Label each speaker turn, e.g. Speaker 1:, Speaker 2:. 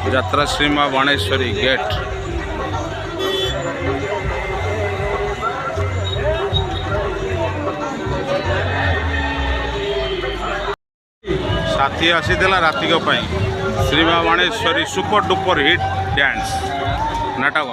Speaker 1: यात्रा श्री माँ बाणेश्वरी गेट। साथी आसी रातिक श्री माँ Baneshwari super duper hit dance नाटक।